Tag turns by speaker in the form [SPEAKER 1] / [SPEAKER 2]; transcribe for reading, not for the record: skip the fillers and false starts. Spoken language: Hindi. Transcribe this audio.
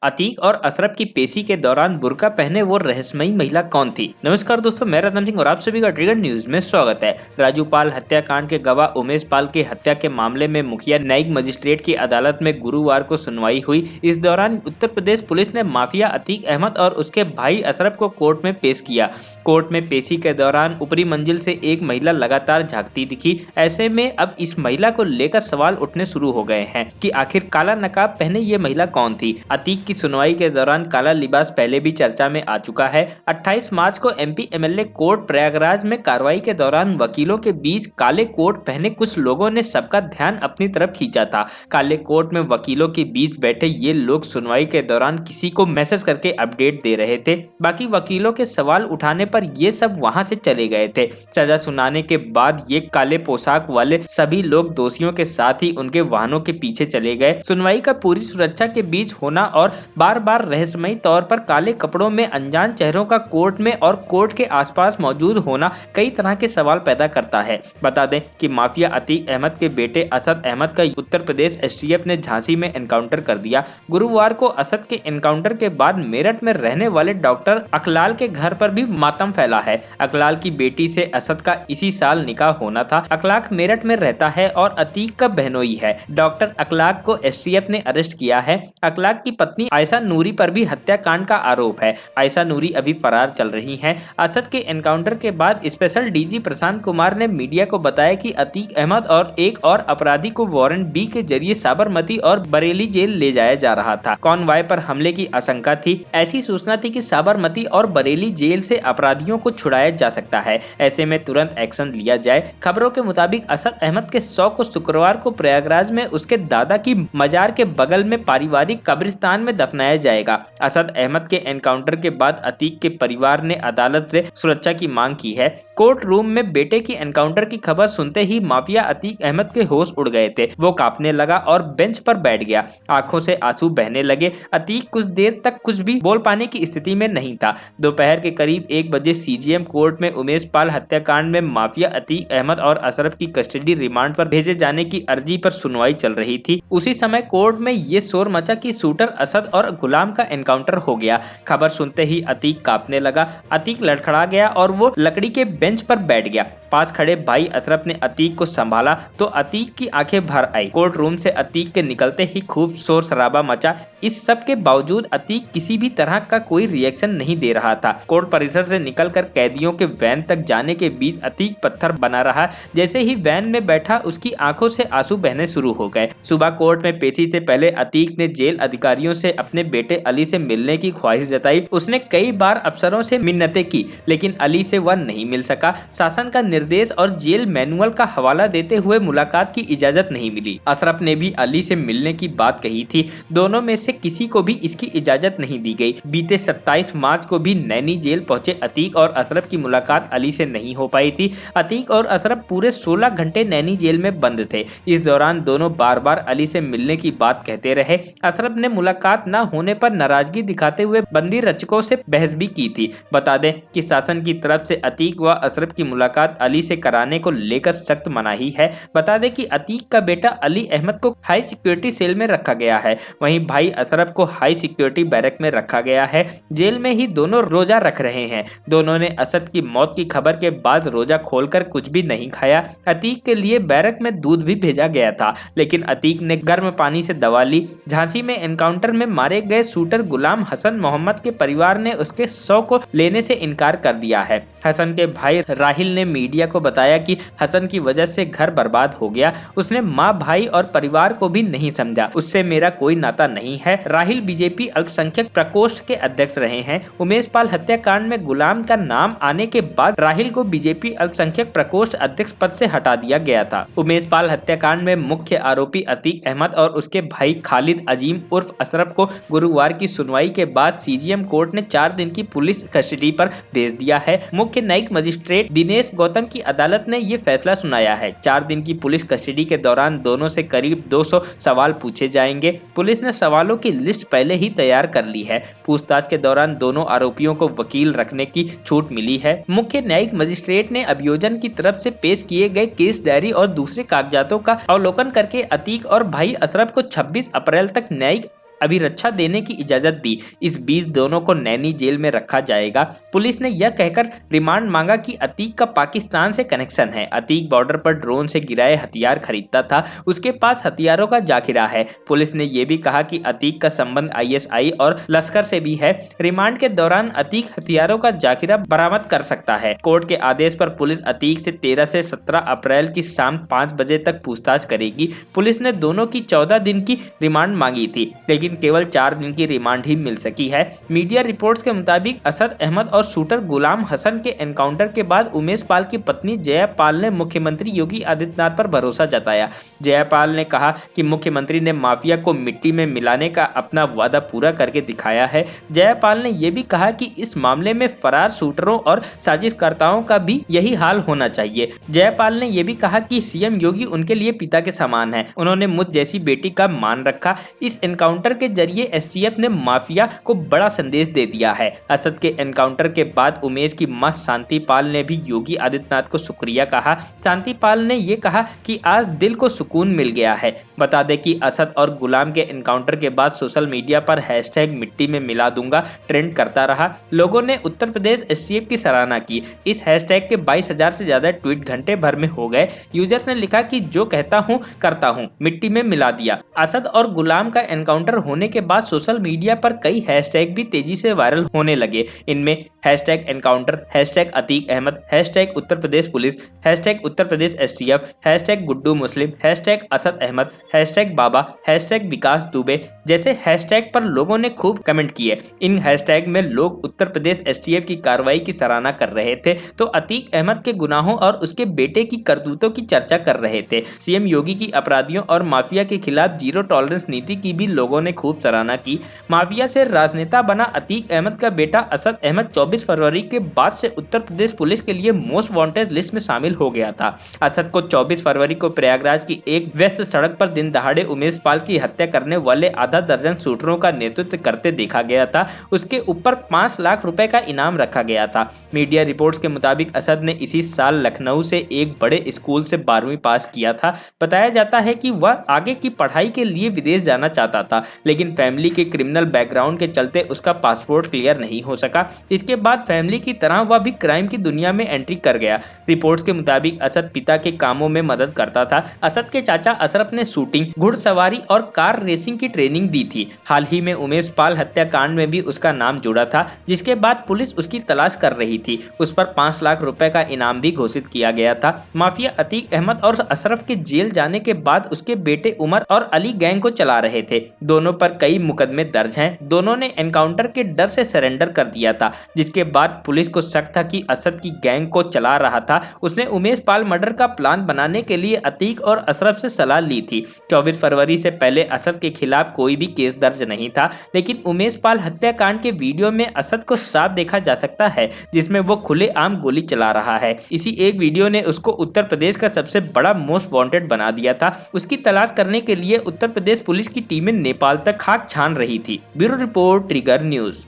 [SPEAKER 1] अतीक और अशरफ की पेशी के दौरान बुर्का पहने वो रहस्यमयी महिला कौन थी। नमस्कार दोस्तों, मैं रतन सिंह और आप सभी का ट्रिगर न्यूज में स्वागत है। राजू पाल हत्याकांड के गवाह उमेश पाल की हत्या के मामले में मुखिया न्यायिक मजिस्ट्रेट की अदालत में गुरुवार को सुनवाई हुई। इस दौरान उत्तर प्रदेश पुलिस ने माफिया अतीक अहमद और उसके भाई अशरफ को कोर्ट में पेश किया। कोर्ट में पेशी के दौरान ऊपरी मंजिल से एक महिला लगातार झांकती दिखी। ऐसे में अब इस महिला को लेकर सवाल उठने शुरू हो गए हैं कि आखिर काला नकाब पहने ये महिला कौन थी। अतीक की सुनवाई के दौरान काला लिबास पहले भी चर्चा में आ चुका है। 28 मार्च को एमपी एमएलए कोर्ट प्रयागराज में कार्रवाई के दौरान वकीलों के बीच काले कोट पहने कुछ लोगों ने सबका ध्यान अपनी तरफ खींचा था। काले कोट में वकीलों के बीच बैठे ये लोग सुनवाई के दौरान किसी को मैसेज करके अपडेट दे रहे थे। बाकी वकीलों के सवाल उठाने पर ये सब वहां से चले गए थे। सजा सुनाने के बाद ये काले पोशाक वाले सभी लोग दोषियों के साथ ही उनके वाहनों के पीछे चले गए। सुनवाई का पूरी सुरक्षा के बीच होना और बार बार रहस्यमयी तौर पर काले कपड़ों में अनजान चेहरों का कोर्ट में और कोर्ट के आसपास मौजूद होना कई तरह के सवाल पैदा करता है। बता दें कि माफिया अतीक अहमद के बेटे असद अहमद का उत्तर प्रदेश एसटीएफ ने झांसी में एनकाउंटर कर दिया। गुरुवार को असद के एनकाउंटर के बाद मेरठ में रहने वाले डॉक्टर अकलाल के घर पर भी मातम फैला है। अकलाल की बेटी से असद का इसी साल निकाह होना था। अकलाक मेरठ में रहता है और अतीक का बहनोई है। डॉक्टर अकलाक को एसटीएफ ने अरेस्ट किया है। अकलाक की पत्नी आयशा नूरी पर भी हत्याकांड का आरोप है। आयशा नूरी अभी फरार चल रही हैं। असद के एनकाउंटर के बाद स्पेशल डीजी प्रशांत कुमार ने मीडिया को बताया कि अतीक अहमद और एक और अपराधी को वारंट बी के जरिए साबरमती और बरेली जेल ले जाया जा रहा था। कॉनवॉय पर हमले की आशंका थी। ऐसी सूचना थी कि साबरमती और बरेली जेल से अपराधियों को छुड़ाया जा सकता है। ऐसे में तुरंत एक्शन लिया जाए। खबरों के मुताबिक असद अहमद के 100 को शुक्रवार को प्रयागराज में उसके दादा की मजार के बगल में पारिवारिक कब्रिस्तान में दफनाया जाएगा। असद अहमद के एनकाउंटर के बाद अतीक के परिवार ने अदालत से सुरक्षा की मांग की है। कोर्ट रूम में बेटे की एनकाउंटर की खबर सुनते ही माफिया अतीक अहमद के होश उड़ गए थे। वो कांपने लगा और बेंच पर बैठ गया। आंखों से आंसू बहने लगे। अतीक कुछ देर तक कुछ भी बोल पाने की स्थिति में नहीं था। दोपहर के करीब 1 बजे सीजीएम कोर्ट में उमेश पाल हत्याकांड में माफिया अतीक अहमद और अशरफ की कस्टडी रिमांड पर भेजे जाने की अर्जी पर सुनवाई चल रही थी। उसी समय कोर्ट में ये शोर मचा कि शूटर असद और गुलाम का एनकाउंटर हो गया। खबर सुनते ही अतीक कांपने लगा। अतीक लड़खड़ा गया और वो लकड़ी के बेंच पर बैठ गया। पास खड़े भाई अशरफ ने अतीक को संभाला तो अतीक की आंखें भर आई। कोर्ट रूम से अतीक के निकलते ही खूब शोर शराबा मचा। इस सब के बावजूद अतीक किसी भी तरह का कोई रिएक्शन नहीं दे रहा था। कोर्ट परिसर से निकलकर कैदियों के वैन तक जाने के बीच अतीक पत्थर बना रहा। जैसे ही वैन में बैठा उसकी आंखों से आंसू बहने शुरू हो गए। सुबह कोर्ट में पेशी से पहले अतीक ने जेल अधिकारियों से अपने बेटे अली से मिलने की ख्वाहिश जताई। उसने कई बार अफसरों से मिन्नतें की लेकिन अली से वह नहीं मिल सका। शासन का निर्देश और जेल मैनुअल का हवाला देते हुए मुलाकात की इजाजत नहीं मिली। अशरफ ने भी अली से मिलने की बात कही थी। दोनों में से किसी को भी इसकी इजाजत नहीं दी गई। बीते 27 मार्च को भी नैनी जेल पहुंचे अतीक और अशरफ की मुलाकात अली से नहीं हो पाई थी। अतीक और अशरफ पूरे 16 घंटे नैनी जेल में बंद थे। इस दौरान दोनों बार बार अली से मिलने की बात कहते रहे। अशरफ ने मुलाकात न होने पर नाराजगी दिखाते हुए बंदी रचकों से बहस भी की थी। बता दें कि शासन की तरफ से अतीक व अशरफ की मुलाकात अली से कराने को लेकर सख्त मनाही है। बता दें कि अतीक का बेटा अली अहमद को हाई सिक्योरिटी सेल में रखा गया है। वहीं भाई अशरफ को हाई सिक्योरिटी बैरक में रखा गया है। जेल में ही दोनों रोजा रख रहे हैं। दोनों ने असद की मौत की खबर के बाद रोजा खोलकर कुछ भी नहीं खाया। अतीक के लिए बैरक में दूध भी भेजा गया था लेकिन अतीक ने गर्म पानी से दवा ली। झांसी में एनकाउंटर में मारे गए शूटर गुलाम हसन मोहम्मद के परिवार ने उसके 100 को लेने से इनकार कर दिया है। हसन के भाई राहिल ने मीडिया को बताया कि हसन की वजह से घर बर्बाद हो गया। उसने माँ, भाई और परिवार को भी नहीं समझा। उससे मेरा कोई नाता नहीं है। राहिल बीजेपी अल्पसंख्यक प्रकोष्ठ के अध्यक्ष रहे हैं। उमेश पाल हत्याकांड में गुलाम का नाम आने के बाद राहिल को बीजेपी अल्पसंख्यक प्रकोष्ठ अध्यक्ष पद से हटा दिया गया था। उमेश पाल हत्याकांड में मुख्य आरोपी अतीक अहमद और उसके भाई खालिद अजीम उर्फ अशरफ को गुरुवार की सुनवाई के बाद सीजीएम कोर्ट ने 4 दिन की पुलिस कस्टडी पर भेज दिया है। मुख्य न्यायिक मजिस्ट्रेट दिनेश गौतम की अदालत ने ये फैसला सुनाया है। 4 दिन की पुलिस कस्टडी के दौरान दोनों से करीब 200 सवाल पूछे जाएंगे। पुलिस ने सवालों की लिस्ट पहले ही तैयार कर ली है। पूछताछ के दौरान दोनों आरोपियों को वकील रखने की छूट मिली है। मुख्य न्यायिक मजिस्ट्रेट ने अभियोजन की तरफ से पेश किए गए केस डायरी और दूसरे कागजातों का अवलोकन करके अतीक और भाई अशरफ को 26 अप्रैल तक न्यायिक अभिरक्षा देने की इजाजत दी। इस बीच दोनों को नैनी जेल में रखा जाएगा। पुलिस ने यह कहकर रिमांड मांगा कि अतीक का पाकिस्तान से कनेक्शन है। अतीक बॉर्डर पर ड्रोन से गिराए हथियार खरीदता था, उसके पास हथियारों का जाखिरा है। पुलिस ने यह भी कहा कि अतीक का संबंध ISI और लश्कर से भी है। रिमांड के दौरान अतीक हथियारों का जाखिरा बरामद कर सकता है। कोर्ट के आदेश पर पुलिस अतीक से 13 से 17 अप्रैल की शाम 5 बजे तक पूछताछ करेगी। पुलिस ने दोनों की 14 दिन की रिमांड मांगी थी, लेकिन केवल 4 दिन की रिमांड ही मिल सकी है। मीडिया रिपोर्ट्स के मुताबिक असद अहमद और शूटर गुलाम हसन के एनकाउंटर के बाद उमेश पाल की पत्नी जया पाल ने मुख्यमंत्री योगी आदित्यनाथ पर भरोसा जताया। जया पाल ने कहा कि मुख्यमंत्री ने माफिया को मिट्टी में मिलाने का अपना वादा पूरा करके दिखाया है। जया पाल ने यह भी कहा कि इस मामले में फरार शूटरों और साजिशकर्ताओं का भी यही हाल होना चाहिए। जया पाल ने यह भी कहा कि CM योगी उनके लिए पिता के समान है। उन्होंने मुझ जैसी बेटी का मान रखा। इस एनकाउंटर के जरिए STF ने माफिया को बड़ा संदेश दे दिया है। असद के एनकाउंटर के बाद उमेश की मां शांति पाल ने भी योगी आदित्यनाथ को शुक्रिया कहा। शांति पाल ने ये कहा कि आज दिल को सुकून मिल गया है। बता दें कि असद और गुलाम के एनकाउंटर के बाद सोशल मीडिया पर #मिट्टी में मिला दूंगा ट्रेंड करता रहा। लोगों ने उत्तर प्रदेश STF की सराहना की। इस हैशटैग के 22,000 से ज्यादा ट्वीट घंटे भर में हो गए। यूजर्स ने लिखा कि जो कहता हूँ करता हूँ, मिट्टी में मिला दिया। असद और गुलाम का एनकाउंटर होने के बाद सोशल मीडिया पर कई हैशटैग भी तेजी से वायरल होने लगे। इनमें #encounter, #Atiq Ahmad, #Uttar Pradesh police, #Uttar Pradesh STF, #Guddu मुस्लिम, #असद अहमद, #बाबा, #विकास दुबे जैसे हैशटैग पर लोगों ने खूब कमेंट किए। इन हैशटैग में लोग उत्तर प्रदेश STF की कार्रवाई की सराहना कर रहे थे तो अतीक अहमद के गुनाहों और उसके बेटे की करतूतों की चर्चा कर रहे थे। CM योगी की अपराधियों और माफिया के खिलाफ जीरो टॉलरेंस नीति की भी लोगों ने खूब सराहना की। माफिया से राजनेता बना अतीक अहमद का बेटा असद अहमद 24 फरवरी के बाद से उत्तर प्रदेश पुलिस के लिए मोस्ट वांटेड लिस्ट में शामिल हो गया था। असद को 24 फरवरी को प्रयागराज की एक व्यस्त सड़क पर दिन दहाड़े उमेश पाल की हत्या करने वाले आधा दर्जन शूटरों का नेतृत्व करते देखा गया था। उसके ऊपर 5 लाख रुपए का इनाम रखा गया था। मीडिया रिपोर्ट्स के मुताबिक असद ने इसी साल लखनऊ से एक बड़े स्कूल से 12वीं पास किया था। बताया जाता है कि वह आगे की पढ़ाई के लिए विदेश जाना चाहता था, लेकिन फैमिली के क्रिमिनल बैकग्राउंड के चलते उसका पासपोर्ट क्लियर नहीं हो सका। इसके बाद फैमिली की तरह वह भी क्राइम की दुनिया में एंट्री कर गया। रिपोर्ट्स के मुताबिक असद पिता के कामों में मदद करता था। असद के चाचा अशरफ ने शूटिंग, घुड़सवारी और कार रेसिंग की ट्रेनिंग दी थी। हाल ही में उमेश पाल हत्याकांड में भी उसका नाम जुड़ा था, जिसके बाद पुलिस उसकी तलाश कर रही थी। उस पर 5 लाख रुपए का इनाम भी घोषित किया गया था। माफिया अतीक अहमद और अशरफ के जेल जाने के बाद उसके बेटे उमर और अली गैंग को चला रहे थे। दोनों पर कई मुकदमे दर्ज हैं। दोनों ने एनकाउंटर के डर से सरेंडर कर दिया था, जिसके बाद पुलिस को शक था कि असद की गैंग को चला रहा था। उसने उमेश पाल मर्डर का प्लान बनाने के लिए अतीक और अशरफ से सलाह ली थी। 24 फरवरी से पहले असद के खिलाफ कोई भी केस दर्ज नहीं था, लेकिन उमेश पाल हत्याकांड के वीडियो में असद को साफ देखा जा सकता है, जिसमें वो खुलेआम गोली चला रहा है। इसी एक वीडियो ने उसको उत्तर प्रदेश का सबसे बड़ा मोस्ट वांटेड बना दिया था। उसकी तलाश करने के लिए उत्तर प्रदेश पुलिस की टीमें नेपाल तक खाक छान रही थी। Bureau report, trigger news.